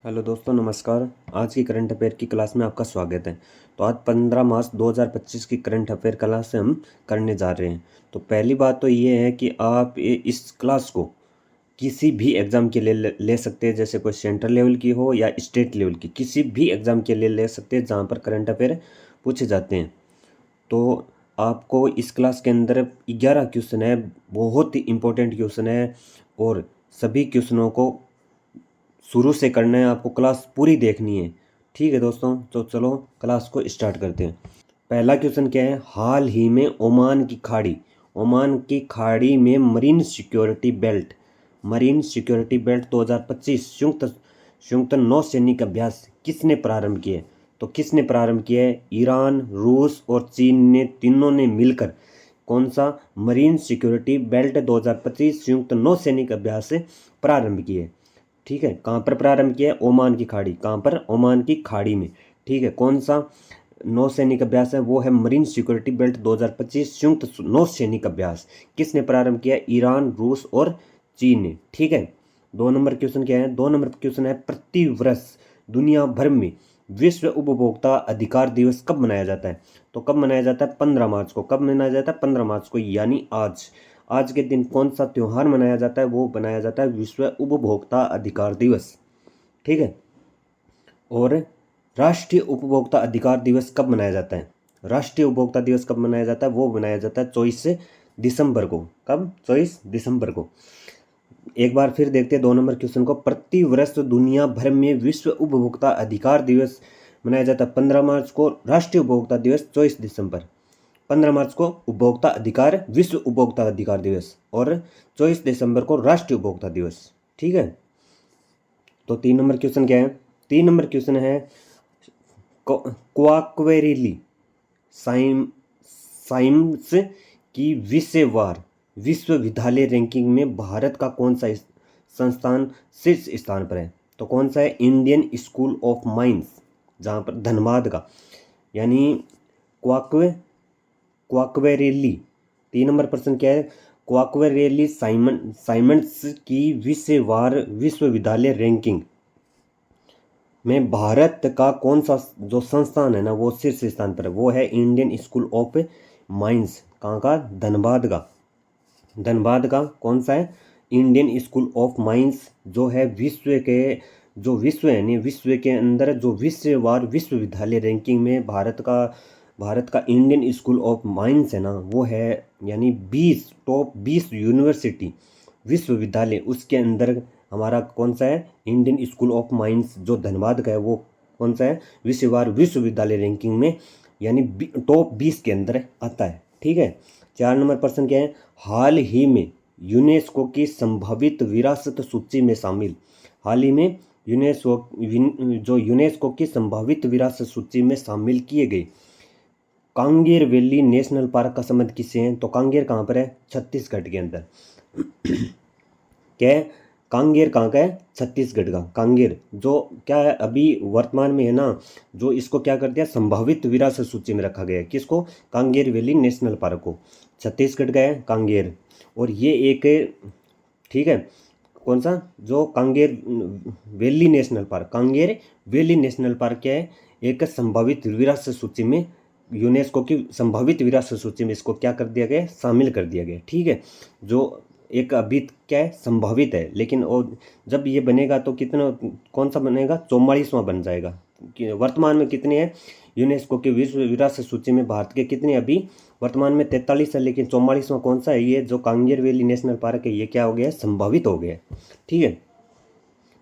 Hello दोस्तों, नमस्कार। आज की करंट अफेयर की क्लास में आपका स्वागत है। तो आज 15 मार्च 2025 की करंट अफेयर क्लास हम करने जा रहे हैं। तो पहली बात तो ये है कि आप इस क्लास को किसी भी एग्ज़ाम के लिए ले सकते हैं, जैसे कोई सेंट्रल लेवल की हो या स्टेट लेवल की, किसी भी एग्ज़ाम के लिए ले सकते हैं जहाँ पर करंट अफेयर पूछे जाते हैं। तो आपको इस क्लास के अंदर 11 क्वेश्चन है, बहुत ही इम्पोर्टेंट क्वेश्चन है और सभी क्वेश्चनों को शुरू से करना है, आपको क्लास पूरी देखनी है। ठीक है दोस्तों, तो चलो क्लास को स्टार्ट करते हैं। पहला क्वेश्चन क्या है? हाल ही में ओमान की खाड़ी में मरीन सिक्योरिटी बेल्ट 2025 संयुक्त नौसैनिक अभ्यास किसने प्रारंभ किए? तो किसने प्रारंभ किया है? ईरान, रूस और चीन ने तीनों ने मिलकर कौन सा मरीन सिक्योरिटी बेल्ट 2025 संयुक्त नौसैनिक अभ्यास प्रारंभ किए? ठीक है, कहाँ पर प्रारंभ किया है? ओमान की खाड़ी। कहाँ पर? ओमान की खाड़ी में। ठीक है, कौन सा नौसैनिक अभ्यास है? वो है मरीन सिक्योरिटी बेल्ट 2025 संयुक्त नौसैनिक अभ्यास। किसने प्रारंभ किया? ईरान, रूस और चीन ने। ठीक है, 2 नंबर क्वेश्चन क्या है? 2 नंबर क्वेश्चन है, प्रति वर्ष दुनिया भर में विश्व उपभोक्ता अधिकार दिवस कब मनाया जाता है? तो कब मनाया जाता है? 15 मार्च को। कब मनाया जाता है? 15 मार्च को, यानी आज। आज के दिन कौन सा त्यौहार मनाया जाता है? वो मनाया जाता है विश्व उपभोक्ता अधिकार दिवस। ठीक है, और राष्ट्रीय उपभोक्ता अधिकार दिवस कब मनाया जाता है? राष्ट्रीय उपभोक्ता दिवस कब मनाया जाता है? वो मनाया जाता है 24 दिसंबर को। कब? 24 दिसंबर को। एक बार फिर देखते हैं 2 नंबर क्वेश्चन को। प्रति वर्ष दुनिया भर में विश्व उपभोक्ता अधिकार दिवस मनाया जाता है 15 मार्च को, राष्ट्रीय उपभोक्ता दिवस 24 दिसंबर। 15 मार्च को उपभोक्ता अधिकार, विश्व उपभोक्ता अधिकार दिवस, और 24 दिसंबर को राष्ट्रीय उपभोक्ता दिवस। ठीक है, तो 3 नंबर क्वेश्चन क्या है? 3 नंबर क्वेश्चन है, क्वाकवेरेली साइंस की विश्ववार विश्वविद्यालय रैंकिंग में भारत का कौन सा संस्थान शीर्ष स्थान पर है? तो कौन सा है? इंडियन स्कूल ऑफ माइंस, जहाँ पर धनबाद का, यानी क्वाकवेरेली। 3 नंबर प्रश्न क्या है? क्वाकवेरेली साइमंड्स की विश्ववार विश्वविद्यालय रैंकिंग में भारत का कौन सा जो संस्थान है ना, वो शीर्ष स्थान पर है? वो है इंडियन स्कूल ऑफ माइंस। कहाँ का? धनबाद का। धनबाद का कौन सा है? इंडियन स्कूल ऑफ माइंस, जो है विश्व है नहीं, विश्व के अंदर जो विश्ववार विश्वविद्यालय रैंकिंग में भारत का इंडियन स्कूल ऑफ माइंस है ना, वो है, यानी 20 टॉप 20 यूनिवर्सिटी विश्वविद्यालय, उसके अंदर हमारा कौन सा है? इंडियन स्कूल ऑफ माइंस, जो धनबाद का है, वो कौन सा है? विश्ववार विश्वविद्यालय रैंकिंग में, यानी टॉप 20 के अंदर आता है। ठीक है, 4 नंबर प्रश्न क्या है? हाल ही में यूनेस्को की संभावित विरासत सूची में शामिल, हाल ही में यूनेस्को की संभावित विरासत सूची में शामिल किए गए कांगेर वैली नेशनल पार्क का संबंध किससे है? तो कांगेर कहाँ पर है? छत्तीसगढ़ के अंदर। क्या है? कांगेर कहाँ का है? छत्तीसगढ़ का। कांगेर जो क्या है, अभी वर्तमान में है ना, जो इसको क्या कर दिया? संभावित विरासत सूची में रखा गया है। किसको? कांगेर वैली नेशनल पार्क को। छत्तीसगढ़ का है कांगेर, और ये एक, ठीक है, कौन सा? जो Kanger valley national park, Kanger valley national park क्या है? एक संभावित विरासत सूची में, यूनेस्को की संभावित विरासत सूची में इसको क्या कर दिया गया? शामिल कर दिया गया। ठीक है, जो एक अभी क्या है? संभावित है, लेकिन और जब ये बनेगा तो कितना, कौन सा बनेगा? 44वां बन जाएगा। वर्तमान में कितने हैं यूनेस्को की विश्व विरासत सूची में? भारत के कितने अभी वर्तमान में? 43 है, लेकिन 44वां कौन सा है? ये जो कांगेर वैली नेशनल पार्क है, ये क्या हो गया? संभावित हो गया। ठीक है,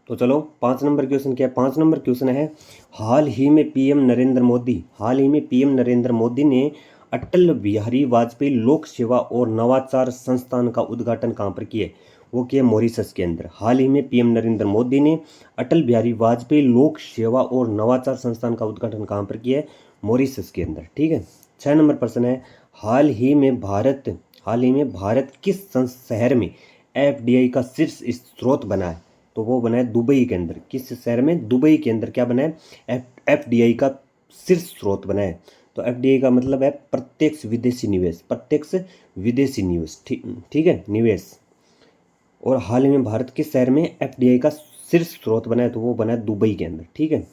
तो चलो 5 नंबर क्वेश्चन क्या है? 5 नंबर क्वेश्चन है, हाल ही में पीएम नरेंद्र मोदी ने अटल बिहारी वाजपेयी लोक सेवा और नवाचार संस्थान का उद्घाटन कहाँ पर किया? वो किया मॉरिशस के अंदर। हाल ही में पीएम नरेंद्र मोदी ने अटल बिहारी वाजपेयी लोक सेवा और नवाचार संस्थान का उद्घाटन कहाँ पर किया है? मॉरिशस के अंदर। ठीक है, 6 नंबर प्रश्न है, हाल ही में भारत किस शहर में एफडीआई का शीर्ष स्रोत बना है? तो वो बना है दुबई के अंदर। किस शहर में? दुबई के अंदर क्या बना है? एफडीआई का शीर्ष स्रोत बना है। तो एफडीआई का मतलब है प्रत्यक्ष विदेशी निवेश, प्रत्यक्ष विदेशी निवेश। ठीक है, निवेश। और हाल ही में भारत किस शहर में एफडीआई का शीर्ष स्रोत बना है तो वो बना है दुबई के अंदर। ठीक है,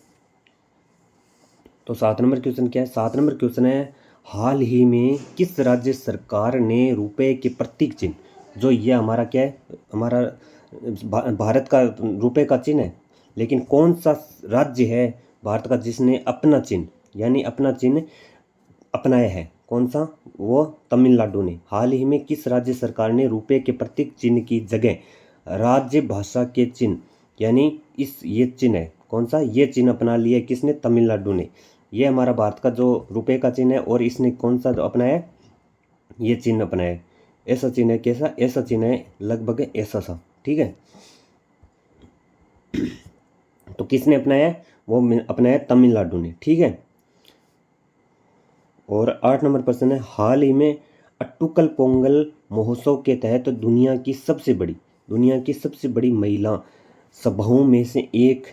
तो 7 नंबर क्वेश्चन क्या है? 7 नंबर क्वेश्चन है, हाल ही में किस राज्य सरकार ने रुपए के प्रतीक चिन्ह, जो ये हमारा क्या है, हमारा भारत का रुपए का चिन्ह है, लेकिन कौन सा राज्य है भारत का जिसने अपना चिन्ह, यानी अपना चिन्ह अपनाया है? कौन सा? वो तमिलनाडु ने। हाल ही में किस राज्य सरकार ने रुपए के प्रतीक चिन्ह की जगह राज्य भाषा के चिन्ह, यानी ये चिन्ह है, कौन सा? ये चिन्ह अपना लिया किसने? तमिलनाडु ने। ये हमारा भारत का जो रुपए का चिन्ह है, और इसने कौन सा अपनाया है? ये चिन्ह अपनाया है। ऐसा चिन्ह है, कैसा? ऐसा चिन्ह है लगभग ऐसा सा। ठीक है, तो किसने अपनाया है? वो अपनाया तमिलनाडु ने। ठीक है, और 8 नंबर प्रश्न है, हाल ही में अट्टुकल पोंगल महोत्सव के तहत दुनिया की सबसे बड़ी महिला सभाओं में से एक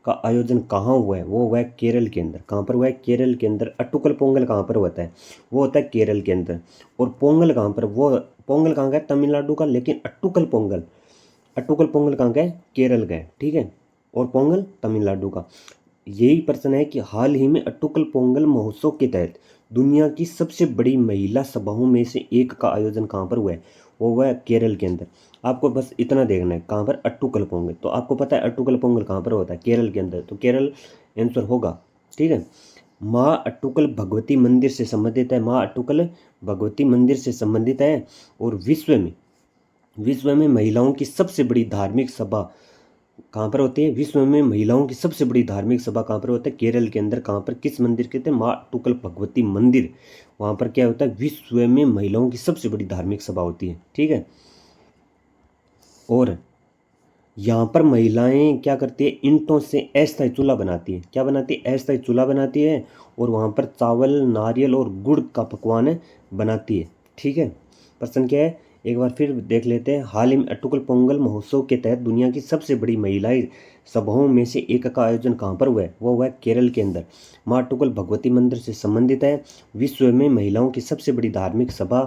का आयोजन कहाँ हुआ है? वो हुआ है केरल के अंदर। कहाँ पर हुआ है? केरल के अंदर। अट्टुकल पोंगल कहाँ पर होता है? वो होता है केरल के अंदर। और पोंगल कहाँ पर? वो पोंगल कहाँ का है? तमिलनाडु का। लेकिन अट्टुकल पोंगल कहाँ का है? केरल का है। ठीक है, और पोंगल तमिलनाडु का। यही प्रश्न है कि हाल ही में अट्टुकल पोंगल महोत्सव के तहत दुनिया की सबसे बड़ी महिला सभाओं में से एक का आयोजन कहाँ पर हुआ है? वो हुआ है केरल के अंदर। आपको बस इतना देखना है, कहाँ पर? अट्टुकल पोंगल। तो आपको पता है अट्टुकल पोंगल कहाँ पर होता है? केरल के अंदर। तो केरल आंसर होगा। ठीक है, माँ अट्टुकल भगवती मंदिर से संबंधित है। माँ अट्टुकल भगवती मंदिर से संबंधित है। और विश्व में महिलाओं की सबसे बड़ी धार्मिक सभा कहाँ पर होती है? विश्व में महिलाओं की सबसे बड़ी धार्मिक सभा कहाँ पर होता है? केरल के अंदर। कहाँ पर? किस मंदिर के थे? माँ अट्टुकल भगवती मंदिर। वहाँ पर क्या होता है? विश्व में महिलाओं की सबसे बड़ी धार्मिक सभा होती है। ठीक है, और यहाँ पर महिलाएं क्या करती है? ईंटों से अस्थायी चूल्हा बनाती है। क्या बनाती है? अस्थायी चूल्हा बनाती है। और वहाँ पर चावल, नारियल और गुड़ का पकवान बनाती है। ठीक है, प्रश्न क्या है? एक बार फिर देख लेते हैं। हाल ही में अट्टुकल पोंगल महोत्सव के तहत दुनिया की सबसे बड़ी महिलाएं सभाओं में से एक का आयोजन कहाँ पर हुआ है? वो हुआ है केरल के अंदर। माँ अट्टुकल भगवती मंदिर से संबंधित है। विश्व में महिलाओं की सबसे बड़ी धार्मिक सभा।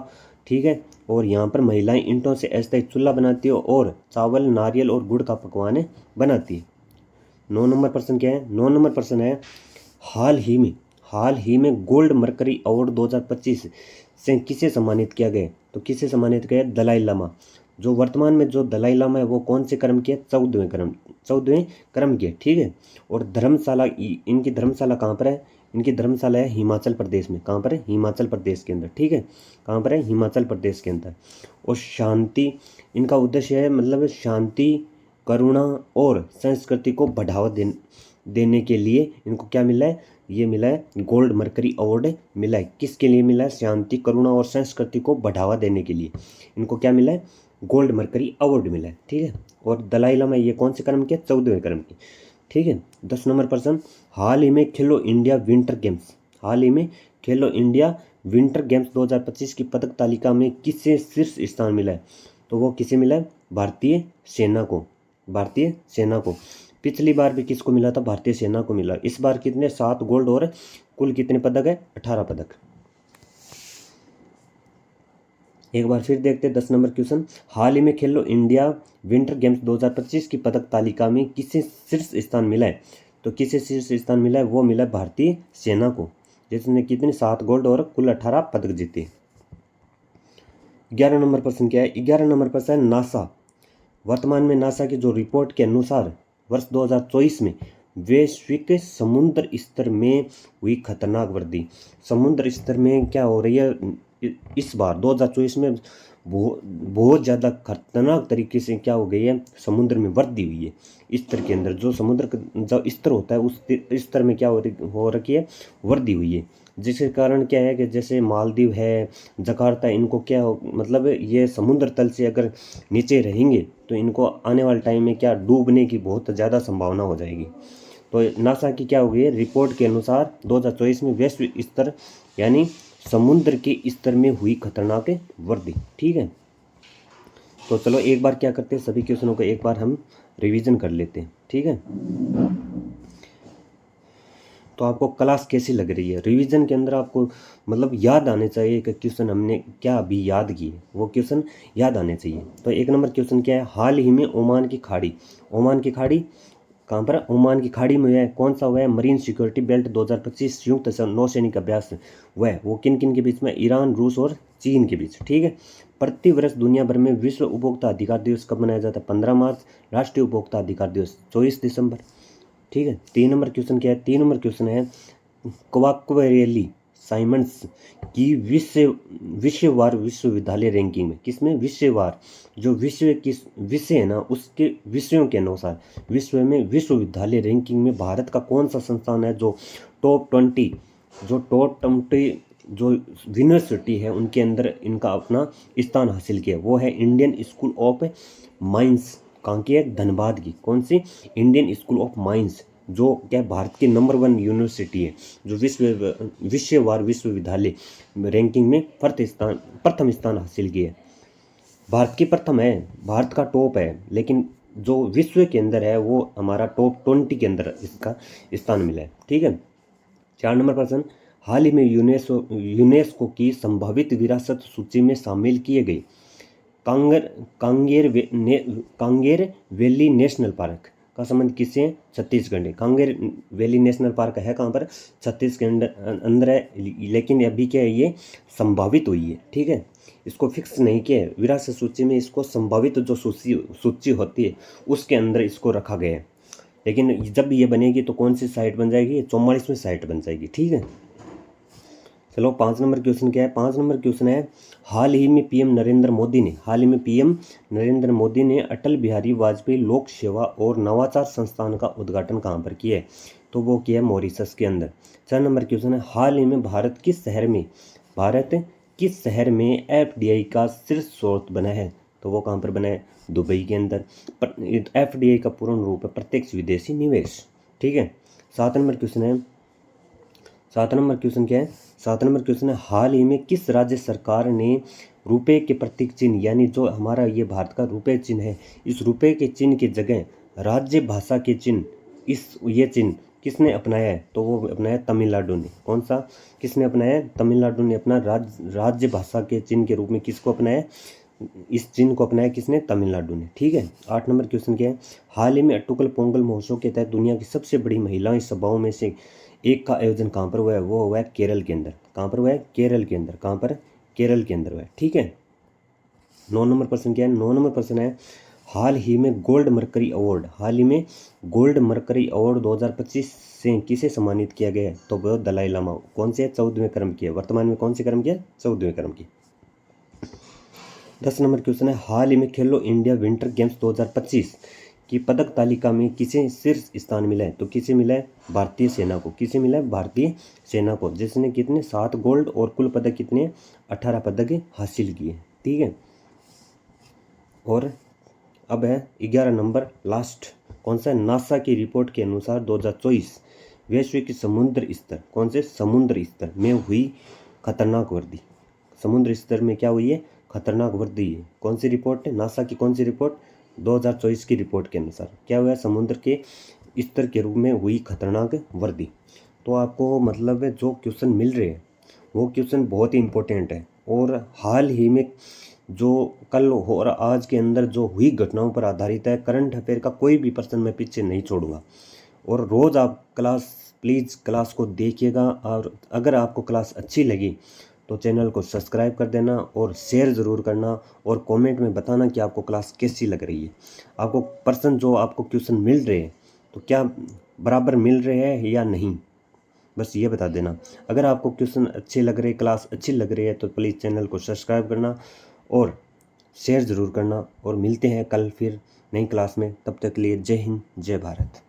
ठीक है, और यहाँ पर महिलाएं ईंटों से अस्थायी चूल्हा बनाती है और चावल, नारियल और गुड़ का पकवान बनाती है। 9 नंबर प्रश्न क्या है? 9 नंबर प्रश्न है, हाल ही में गोल्ड मरकरी अवार्ड 2025 से किसे सम्मानित किया गया? तो किसे सम्मानित किया? दलाई लामा। जो वर्तमान में जो दलाई लामा है वो कौन से क्रम के? 14वें क्रम के। ठीक है, और धर्मशाला, इनकी धर्मशाला कहाँ पर है? इनकी धर्मशाला है हिमाचल प्रदेश में। कहाँ पर है? हिमाचल प्रदेश के अंदर। ठीक है, कहाँ पर है? हिमाचल प्रदेश के अंदर। और शांति, इनका उद्देश्य है मतलब शांति, करुणा और संस्कृति को बढ़ावा देने के लिए इनको क्या मिला है? ये मिला है गोल्ड मरकरी अवार्ड मिला है। किसके लिए मिला है? शांति, करुणा और संस्कृति को बढ़ावा देने के लिए इनको क्या मिला है? गोल्ड मरकरी अवार्ड मिला है। ठीक है, और दलाई लामा ये कौन से क्रम के? 14वें क्रम के। ठीक है, 10 नंबर प्रश्न, हाल ही में खेलो इंडिया विंटर गेम्स 2025 की पदक तालिका में किसे शीर्ष स्थान मिला है? तो वो किसे मिला है? भारतीय सेना को। पिछली बार भी किसको मिला था? भारतीय सेना को मिला। इस बार कितने? 7 गोल्ड और कुल कितने पदक है? 18 पदक। एक बार फिर देखते हैं 10 नंबर क्वेश्चन, हाल ही में खेलो इंडिया विंटर गेम्स 2025 की पदक तालिका में किसे शीर्ष स्थान मिला है? तो किसे शीर्ष स्थान मिला है? वो मिला भारतीय सेना को, जिसने कितने? 7 गोल्ड और कुल 18 पदक जीते। 11 नंबर प्रश्न क्या है? 11 नंबर प्रश्न है, नासा, वर्तमान में नासा की जो रिपोर्ट के अनुसार वर्ष 2024 में वैश्विक समुद्र स्तर में हुई खतरनाक वृद्धि। समुद्र स्तर में क्या हो रही है? इस बार 2024 में बहुत ज़्यादा खतरनाक तरीके से क्या हो गई है? समुद्र में वृद्धि हुई है। स्तर के अंदर जो समुद्र का जो स्तर होता है उस स्तर में क्या हो रखी है? वृद्धि हुई है। जिसके कारण क्या है कि जैसे मालदीव है, जकार्ता, इनको क्या हो मतलब ये समुद्र तल से अगर नीचे रहेंगे तो इनको आने वाले टाइम में क्या डूबने की बहुत ज़्यादा संभावना हो जाएगी। तो नासा की क्या हो गई है? रिपोर्ट के अनुसार 2024 में वैश्विक स्तर यानी समुद्र के स्तर में हुई खतरनाक वृद्धि। ठीक है, तो चलो एक बार क्या करते हैं, सभी क्वेश्चनों को एक बार हम रिवीजन कर लेते हैं। ठीक है, तो आपको क्लास कैसी लग रही है। रिवीजन के अंदर आपको मतलब याद आने चाहिए कि क्वेश्चन हमने क्या अभी याद किए, वो क्वेश्चन याद आने चाहिए। तो 1 नंबर क्वेश्चन क्या है, हाल ही में ओमान की खाड़ी, ओमान की खाड़ी कहाँ पर है, ओमान की खाड़ी में है, कौन सा हुआ है, मरीन सिक्योरिटी बेल्ट 2025 संयुक्त नौसैनिक अभ्यास हुआ है, वो किन किन के बीच में, ईरान, रूस और चीन के बीच। ठीक है। प्रति वर्ष दुनिया भर में विश्व उपभोक्ता अधिकार दिवस कब मनाया जाता है, 15 मार्च। राष्ट्रीय उपभोक्ता अधिकार दिवस 24 दिसंबर। ठीक है। 3 नंबर क्वेश्चन क्या है, 3 नंबर क्वेश्चन है क्वाक्वेरेली साइमंड्स की विश्ववार विश्वविद्यालय रैंकिंग में, किसमें, विश्ववार, जो विश्व किस विषय है ना उसके विषयों के अनुसार विश्व में विश्वविद्यालय रैंकिंग में भारत का कौन सा संस्थान है जो टॉप 20 जो यूनिवर्सिटी है उनके अंदर इनका अपना स्थान हासिल किया, वो है इंडियन स्कूल ऑफ माइंस। कहाँ की है, धनबाद की। कौन सी, इंडियन स्कूल ऑफ माइंस, जो क्या भारत की नंबर 1 यूनिवर्सिटी है, जो विश्ववार विश्वविद्यालय रैंकिंग में प्रथम स्थान हासिल किया है। भारत की प्रथम है, भारत का टॉप है, लेकिन जो विश्व के अंदर है वो हमारा टॉप 20 के अंदर इसका स्थान मिला है। ठीक है। 4 नंबर प्रश्न, हाल ही में यूनेस्को की संभावित विरासत सूची में शामिल किए गए कांगेर वैली नेशनल पार्क का संबंध किससे है, छत्तीसगढ़ है। कांगेर वैली नेशनल पार्क है कहाँ पर, छत्तीसगढ़ अंदर है, लेकिन अभी क्या है, ये संभावित हुई है। ठीक है। इसको फिक्स नहीं किया है विरासत सूची में, इसको संभावित जो सूची होती है उसके अंदर इसको रखा गया है, लेकिन जब ये बनेगी तो कौन सी साइट बन जाएगी, 44वीं साइट बन जाएगी। ठीक है। चलो 5 नंबर क्वेश्चन क्या है, 5 नंबर क्वेश्चन है, हाल ही में पीएम नरेंद्र मोदी ने अटल बिहारी वाजपेयी लोक सेवा और नवाचार संस्थान का उद्घाटन कहाँ पर किया है, तो वो किया है मॉरिशस के अंदर। 4 नंबर क्वेश्चन है, हाल ही में भारत किस शहर में एफडीआई का शीर्ष स्रोत बना है, तो वो कहाँ पर बना है, दुबई के अंदर। एफडीआई का पूर्ण रूप है प्रत्यक्ष विदेशी निवेश। ठीक है। 7 नंबर क्वेश्चन है, 7 नंबर क्वेश्चन क्या है, 7 नंबर क्वेश्चन है, हाल ही में किस राज्य सरकार ने रुपए के प्रतीक चिन्ह, यानी जो हमारा ये भारत का रुपए चिन्ह है, इस रुपए के चिन्ह की जगह राज्य भाषा के चिन्ह, ये चिन्ह किसने अपनाया है, तो वो अपनाया तमिलनाडु ने। कौन सा, किसने अपनाया है, तमिलनाडु ने अपना राज्य भाषा के चिन्ह के रूप में किसको अपनाया, इस चिन्ह को अपनाया किसने, तमिलनाडु ने। ठीक है। 8 नंबर क्वेश्चन क्या है, हाल ही में अट्टुकल पोंगल महोत्सव के तहत दुनिया की सबसे बड़ी महिला सभाओं में से एक का आयोजन कहाँ पर हुआ है, वो हुआ है केरल के अंदर। कहाँ पर हुआ है, केरल के अंदर। कहाँ पर, केरल के अंदर हुआ है। ठीक है। 9 नंबर प्रश्न क्या है, 9 नंबर प्रश्न है, हाल ही में गोल्ड मरकरी अवार्ड 2025 से किसे सम्मानित किया गया है, तो वो दलाई लामा। कौन से, 14वें क्रम की है, वर्तमान में कौन से क्रम की है, 14वें क्रम की। 10 नंबर क्वेश्चन है, हाल ही में खेलो इंडिया विंटर गेम्स 2025 की पदक तालिका में किसे शीर्ष स्थान मिला है, तो किसे मिला है, भारतीय सेना को। किसे मिला है, भारतीय सेना को, जिसने कितने 7 गोल्ड और कुल पदक कितने 18 पदक हासिल किए। ठीक है। और अब है 11 नंबर लास्ट, कौन सा, नासा की रिपोर्ट के अनुसार 2024 वैश्विक समुद्र स्तर, कौन से, समुद्र स्तर में हुई खतरनाक वृद्धि। समुद्र स्तर में क्या हुई है, खतरनाक वृद्धि है। कौन सी रिपोर्ट है, नासा की कौन सी रिपोर्ट, 2024 की रिपोर्ट के अनुसार क्या हुआ है, समुद्र के स्तर के रूप में हुई खतरनाक वृद्धि। तो आपको मतलब जो क्वेश्चन मिल रहे हैं वो क्वेश्चन बहुत ही इंपॉर्टेंट है, और हाल ही में जो कल और आज के अंदर जो हुई घटनाओं पर आधारित है। करंट अफेयर का कोई भी प्रश्न मैं पीछे नहीं छोड़ूंगा, और रोज़ आप प्लीज़ क्लास को देखिएगा, और अगर आपको क्लास अच्छी लगी तो चैनल को सब्सक्राइब कर देना और शेयर ज़रूर करना, और कमेंट में बताना कि आपको क्लास कैसी लग रही है। आपको प्रश्न जो आपको क्वेश्चन मिल रहे हैं तो क्या बराबर मिल रहे हैं या नहीं, बस ये बता देना। अगर आपको क्वेश्चन अच्छे लग रहे, क्लास अच्छी लग रही है, तो प्लीज़ चैनल को सब्सक्राइब करना और शेयर ज़रूर करना, और मिलते हैं कल फिर नई क्लास में। तब तक के लिए जय हिंद, जय भारत।